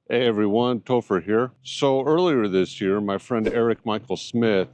Hey everyone, Topher here. So earlier this year, my friend Eryk Michael Smith,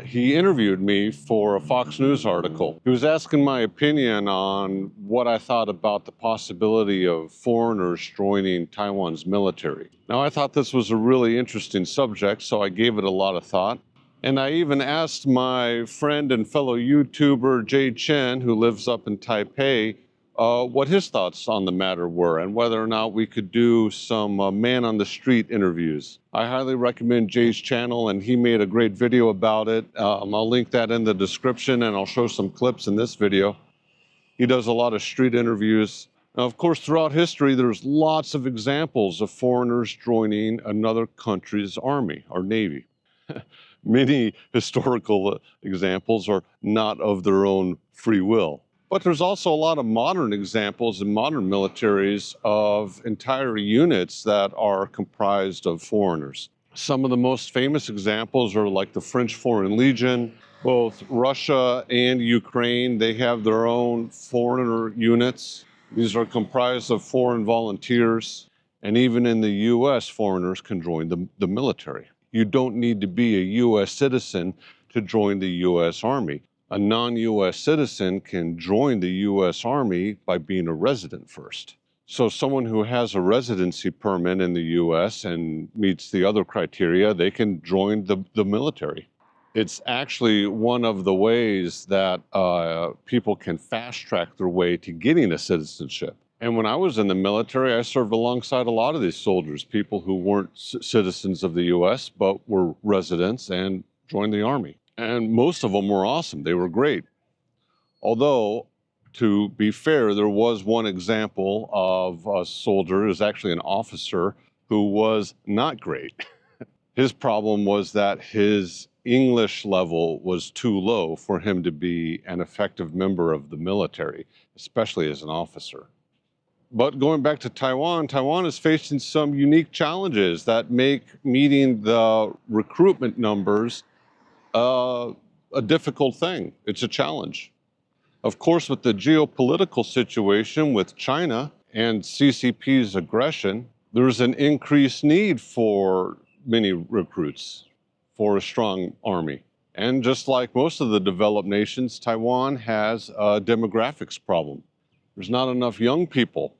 he interviewed me for a Fox News article. He was asking my opinion on what I thought about the possibility of foreigners joining Taiwan's military. Now, I thought this was a really interesting subject, so I gave it a lot of thought. And I even asked my friend and fellow YouTuber Jay Chen, who lives up in Taipei, what his thoughts on the matter were and whether or not we could do some man-on-the-street interviews. I highly recommend Jay's channel, and he made a great video about it. I'll link that in the description, and I'll show some clips in this video. He does a lot of street interviews. Now, of course, throughout history, there's lots of examples of foreigners joining another country's army or navy. Many historical examples are not of their own free will. But there's also a lot of modern examples in modern militaries of entire units that are comprised of foreigners. Some of the most famous examples are like the French Foreign Legion. Both Russia and Ukraine, they have their own foreigner units. These are comprised of foreign volunteers. And even in the US, foreigners can join the military. You don't need to be a US citizen to join the US Army. A non-US citizen can join the US Army by being a resident first. So someone who has a residency permit in the US and meets the other criteria, they can join the military. It's actually one of the ways that people can fast-track their way to getting a citizenship. And when I was in the military, I served alongside a lot of these soldiers, people who weren't citizens of the US, but were residents and joined the Army. And most of them were awesome. They were great. Although, to be fair, there was one example of a soldier, it was actually an officer, who was not great. His problem was that his English level was too low for him to be an effective member of the military, especially as an officer. But going back to Taiwan, Taiwan is facing some unique challenges that make meeting the recruitment numbers a difficult thing. It's a challenge. Of course, with the geopolitical situation with China and CCP's aggression, there's an increased need for many recruits for a strong army. And just like most of the developed nations, Taiwan has a demographics problem. There's not enough young people.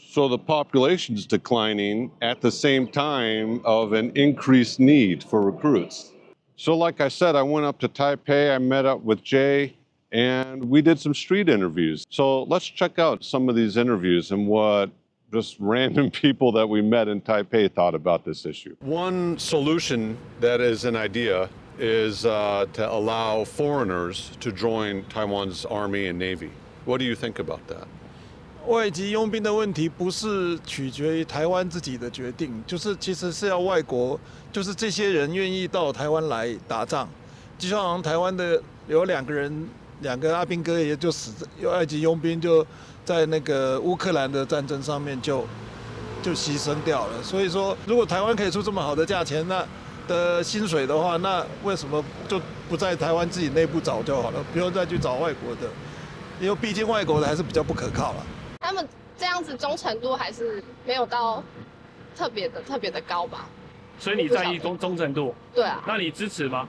So the population's declining at the same time of an increased need for recruits. So like I said, I went up to Taipei, I met up with Jay, and we did some street interviews. So let's check out some of these interviews and what just random people that we met in Taipei thought about this issue. One solution that is an idea is to allow foreigners to join Taiwan's Army and Navy. What do you think about that? 外籍佣兵的问题不是取决于台湾自己的决定，就是其实是要外国，就是这些人愿意到台湾来打仗。就像台湾的有两个阿兵哥也就死，有外籍佣兵就在那个乌克兰的战争上面就牺牲掉了。所以说，如果台湾可以出这么好的价钱，那的薪水的话，那为什么就不在台湾自己内部找就好了，不用再去找外国的？因为毕竟外国的还是比较不可靠了。他们这样子忠诚度还是没有到特别的高吧。所以你在意忠诚度？对啊。那你支持吗？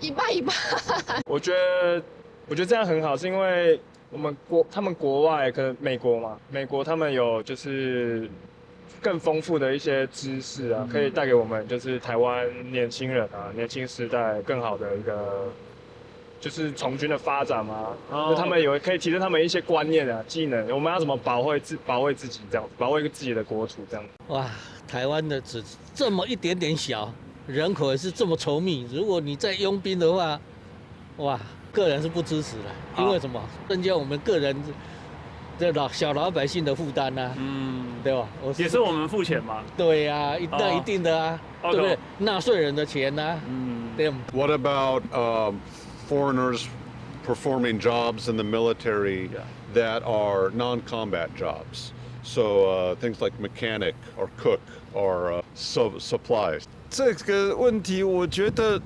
一半一半。我觉得这样很好，是因为他们国外可能美国嘛，美国他们有就是更丰富的一些知识啊，可以带给我们就是台湾年轻人啊，年轻时代更好的一个。就是从军的发展嘛，就他们可以提升他们一些观念啊、技能，我们要怎么保卫自己这样，保卫自己的国土这样。哇，台湾的只这么一点点小，人口也是这么稠密，如果你在佣兵的话，哇，个人是不支持的，因为什么？增加我们个人的小老百姓的负担啊，对吧？也是我们付钱嘛。对啊，那一定的啊，对不对？纳税人的钱啊，对。What about foreigners performing jobs in the military that are non-combat jobs? So things like mechanic or cook or supplies. 这个问题，我觉得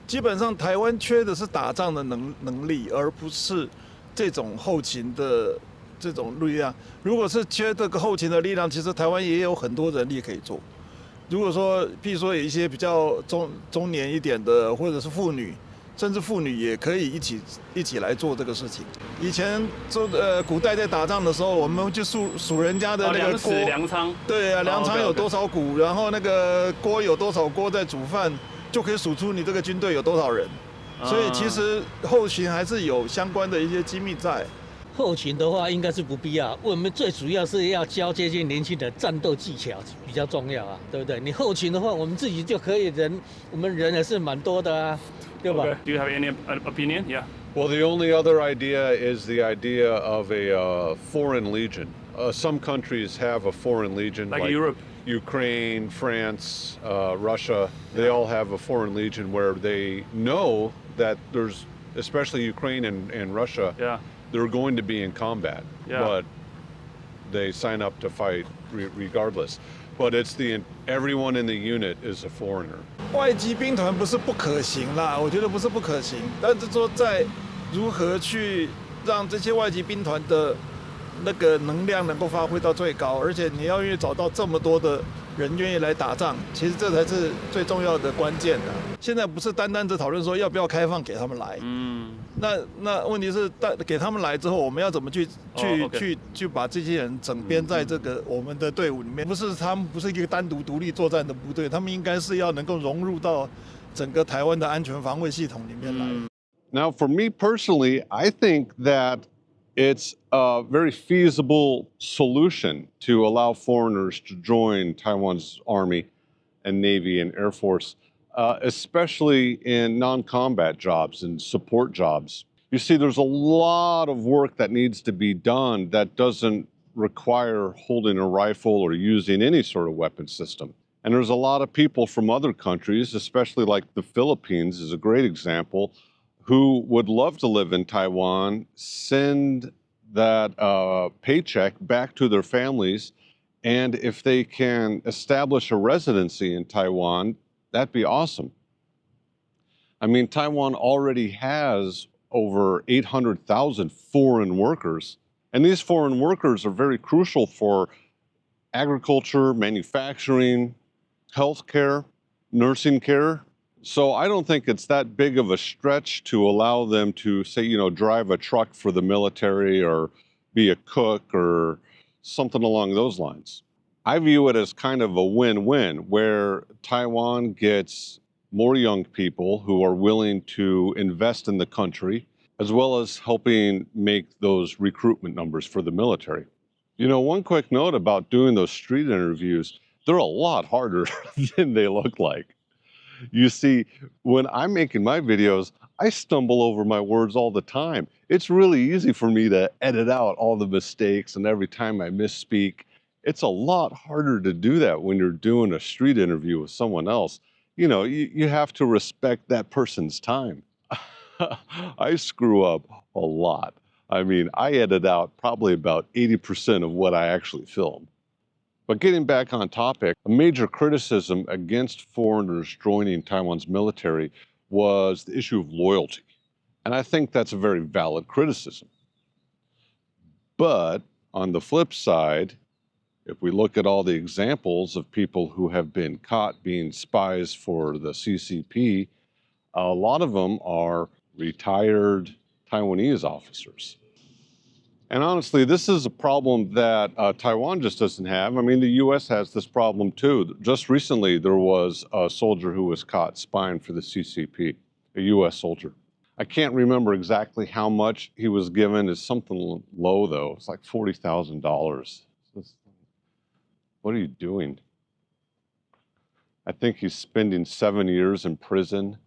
基本上台湾缺的是打仗的能力，而不是这种后勤的这种力量。如果是缺这个后勤的力量，其实台湾也有很多人力可以做。如果说，譬如说有一些比较中年一点的，或者是妇女，甚至妇女也可以一起来做这个事情。以前古代在打仗的时候，我们就数人家的那个锅，粮仓。对啊，粮仓有多少股，然后那个锅有多少锅在煮饭，就可以数出你这个军队有多少人。所以其实后勤还是有相关的一些机密在。后勤的话应该是不必要，我们最主要是要教这些年轻的战斗技巧比较重要啊，对不对？你后勤的话，我们自己就可以我们人也是蛮多的啊，对吧？ Do you have any opinion? Yeah. Well, the only other idea is the idea of a foreign legion. Some countries have a foreign legion, like Europe. Ukraine, France, Russia. They all have a foreign legion where they know that there's, especially Ukraine and Russia, Yeah. they're going to be in combat, Yeah. but they sign up to fight regardless. But it's everyone in the unit is a foreigner. 外籍兵团不是不可行啦，我觉得不是不可行，但是说在如何去让这些外籍兵团的那个能量能够发挥到最高，而且你要愿意找到这么多的人愿意来打仗，其实这才是最重要的关键的。现在不是单单只讨论说要不要开放给他们来，那问题是给他们来之后，我们要怎么去把这些人整编在这个我们的队伍里面？他们不是一个单独独立作战的部队，他们应该是要能够融入到整个台湾的安全防卫系统里面来。Now, for me personally, I think that it's a very feasible solution to allow foreigners to join Taiwan's Army and Navy and Air Force, especially in non-combat jobs and support jobs. You see, there's a lot of work that needs to be done that doesn't require holding a rifle or using any sort of weapon system. And there's a lot of people from other countries, especially like the Philippines is a great example, who would love to live in Taiwan, send that paycheck back to their families, and if they can establish a residency in Taiwan, that'd be awesome. I mean, Taiwan already has over 800,000 foreign workers, and these foreign workers are very crucial for agriculture, manufacturing, healthcare, nursing care. So I don't think it's that big of a stretch to allow them to, say, drive a truck for the military or be a cook or something along those lines. I view it as kind of a win-win where Taiwan gets more young people who are willing to invest in the country, as well as helping make those recruitment numbers for the military. One quick note about doing those street interviews, they're a lot harder than they look like. You see, when I'm making my videos, I stumble over my words all the time. It's really easy for me to edit out all the mistakes and every time I misspeak. It's a lot harder to do that when you're doing a street interview with someone else. You have to respect that person's time. I screw up a lot. I mean, I edit out probably about 80% of what I actually film. But getting back on topic, a major criticism against foreigners joining Taiwan's military was the issue of loyalty. And I think that's a very valid criticism. But on the flip side, if we look at all the examples of people who have been caught being spies for the CCP, a lot of them are retired Taiwanese officers. And honestly, this is a problem that Taiwan just doesn't have. I mean, the U.S. has this problem too. Just recently, there was a soldier who was caught spying for the CCP, a U.S. soldier. I can't remember exactly how much he was given. It's something low, though. It's like $40,000. What are you doing? I think he's spending 7 years in prison.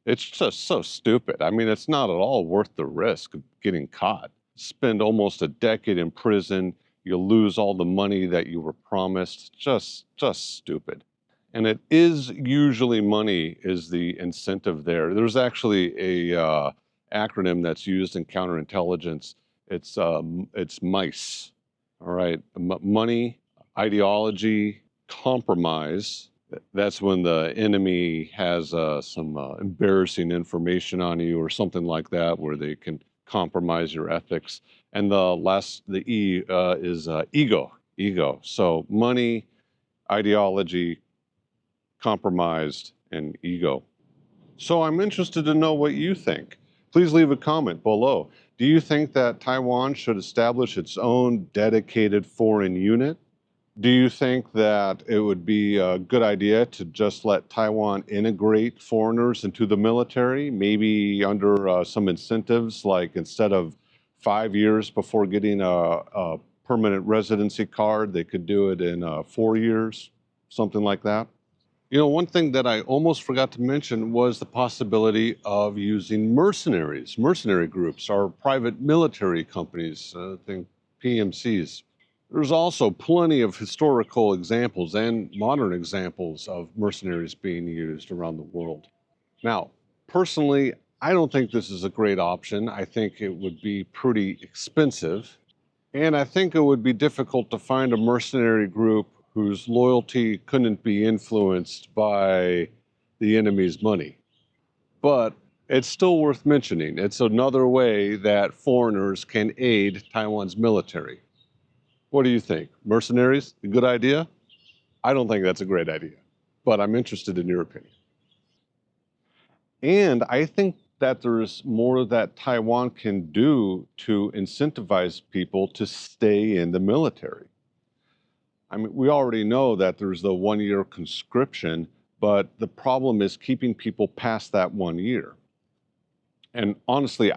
It's just so stupid. I mean, it's not at all worth the risk of getting caught. Spend almost a decade in prison, you lose all the money that you were promised. Just stupid. And it is usually money is the incentive there. There's actually a acronym that's used in counterintelligence. It's MICE. All right, money, ideology, compromise. That's when the enemy has some embarrassing information on you or something like that, where they can compromise your ethics. And the E is ego. So money, ideology, compromised, and ego. So I'm interested to know what you think. Please leave a comment below. Do you think that Taiwan should establish its own dedicated foreign unit? Do you think that it would be a good idea to just let Taiwan integrate foreigners into the military, maybe under some incentives, like instead of 5 years before getting a permanent residency card, they could do it in 4 years, something like that? You know, one thing that I almost forgot to mention was the possibility of using mercenaries, mercenary groups, or private military companies, I think PMCs. There's also plenty of historical examples and modern examples of mercenaries being used around the world. Now, personally, I don't think this is a great option. I think it would be pretty expensive, and I think it would be difficult to find a mercenary group whose loyalty couldn't be influenced by the enemy's money. But it's still worth mentioning. It's another way that foreigners can aid Taiwan's military. What do you think? Mercenaries, a good idea? I don't think that's a great idea, but I'm interested in your opinion. And I think that there's more that Taiwan can do to incentivize people to stay in the military. I mean, we already know that there's the 1-year conscription, but the problem is keeping people past that 1 year. And honestly,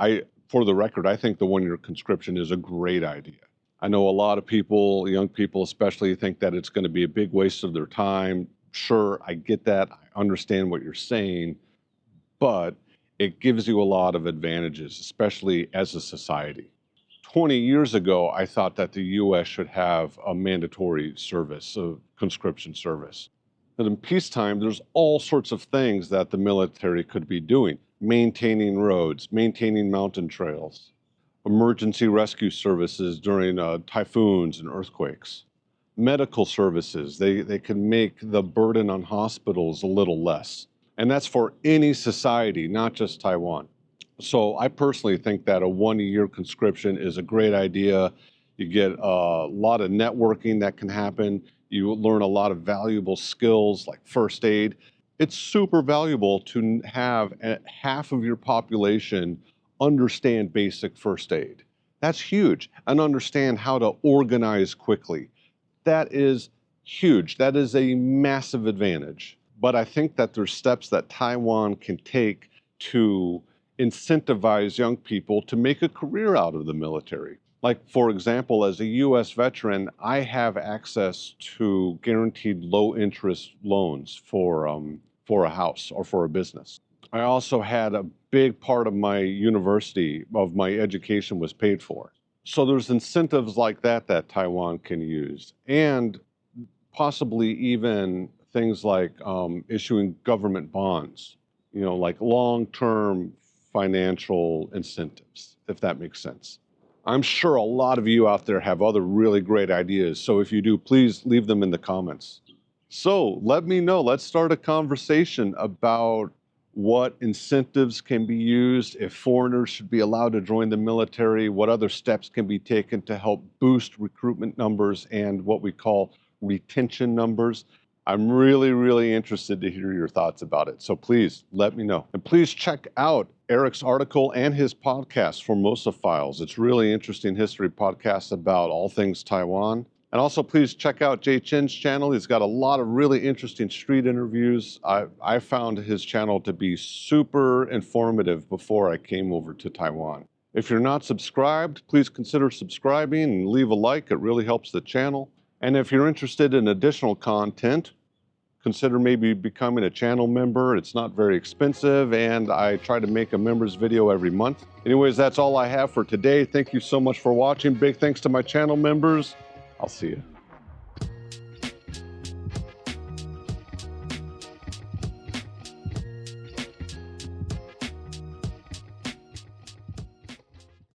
for the record, I think the 1-year conscription is a great idea. I know a lot of people, young people especially, think that it's going to be a big waste of their time. Sure, I get that. I understand what you're saying, but it gives you a lot of advantages, especially as a society. 20 years ago, I thought that the U.S. should have a mandatory service, a conscription service. But in peacetime, there's all sorts of things that the military could be doing. Maintaining roads, maintaining mountain trails, emergency rescue services during typhoons and earthquakes, medical services. They can make the burden on hospitals a little less. And that's for any society, not just Taiwan. So I personally think that a 1-year conscription is a great idea. You get a lot of networking that can happen. You learn a lot of valuable skills like first aid. It's super valuable to have half of your population understand basic first aid. That's huge. And understand how to organize quickly. That is huge. That is a massive advantage. But I think that there's steps that Taiwan can take to incentivize young people to make a career out of the military. Like, for example, as a U.S. veteran, I have access to guaranteed low-interest loans for a house or for a business. I also had a big part of my university, of my education, was paid for. So there's incentives like that that Taiwan can use, and possibly even things like issuing government bonds, you know, like long-term financial incentives, if that makes sense. I'm sure a lot of you out there have other really great ideas, so if you do, please leave them in the comments. So let me know, let's start a conversation about what incentives can be used, if foreigners should be allowed to join the military, what other steps can be taken to help boost recruitment numbers and what we call retention numbers. I'm really, really interested to hear your thoughts about it. So please let me know. And please check out Eryk's article and his podcast, Formosa Files. It's really interesting history podcast about all things Taiwan. And also please check out Jay Chen's channel. He's got a lot of really interesting street interviews. I found his channel to be super informative before I came over to Taiwan. If you're not subscribed, please consider subscribing and leave a like. It really helps the channel. And if you're interested in additional content, consider maybe becoming a channel member. It's not very expensive, and I try to make a members video every month. Anyways, that's all I have for today. Thank you so much for watching. Big thanks to my channel members. I'll see you.